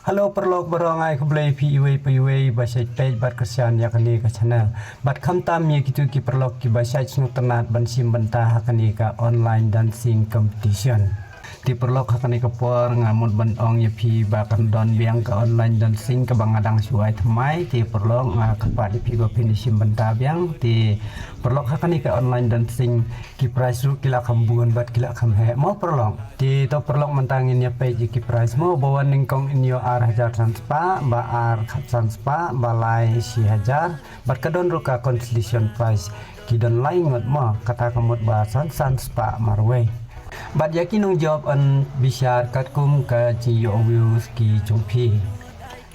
Halo perlok berongai ke belai PUA bahasa page bat kesian ya kani ke channel bat kamtam ya gitu ki perlok ki bahasa snu tenat ban sim bentah kani ka online dancing competition di perlok kani ke por ngamut ban ong ya pi bakan don biang ke online dancing ke bangadang suai thamai di perlok kepat di pi go pin sim bentah biang di perlok kani ke online dancing ki price ru kila kambuan bat kila kamhe mau perlok di to perlok mentangin ya page ki price mau bawa ningkong inyo ar hajar transpa ba ar transpa balai si hajar bat kadon ruka consolation prize kidon lain ngot mo kata kamut bahasan transpa marwe bat yakin nung job an bisyar katkum ka jiyo views ki jumpi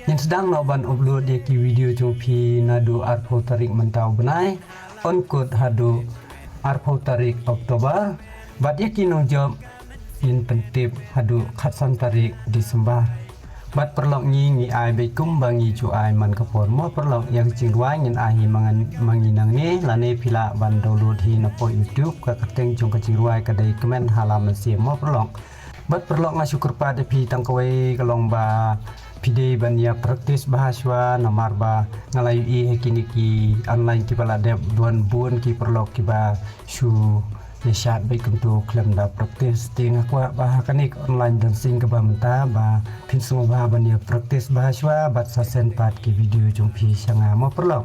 yang sedang noban upload dia ki video jumpi nadu arpo tarik mentau benai on kod hadu arpo tarik Oktober bat yakin nung job in pentip hadu khatsan tarik Desember bat perlok ngi ai bekum bangi cu ai man kapor mo perlok yang jingwai ngin ai manginang ni lane pila ban download hi na po YouTube ka kateng jong ka jingwai ka dai comment halaman si mo perlok bat perlok ngasyukur pada pi tang kowe kalong ba pide ban ya praktis bahasa namar ba ngalayu i kini ki online ki bala de duan bun ki perlok ki ba shu ya syat baik untuk klaim da praktis ting aku bah kanik online dancing ke bamta ba pin semua bah ban ya praktis bahasa bat sasen pat ki video jumpi sanga mo perlok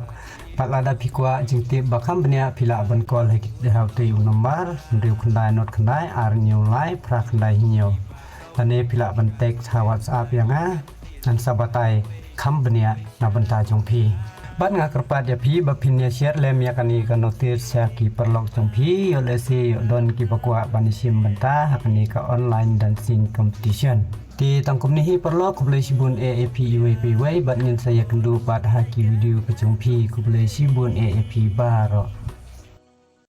pat lada pikwa jingti bakam benya pila ban call he how to you nomor riu khandai not khandai ar new live pra khandai hinyo tane pila ban text ha WhatsApp yang nan sabatai kam benya na banta jumpi bat nga kerpat ya pi bapin ya share lem ya kani ka notice ya ki perlok jumpi yo lesi don ki bakwa banisim banta hakani ka online dancing competition di tangkum ni perlok ku boleh sibun AAP UAPY bat ngin saya kendu pat haki video ke jumpi ku boleh sibun AAP baro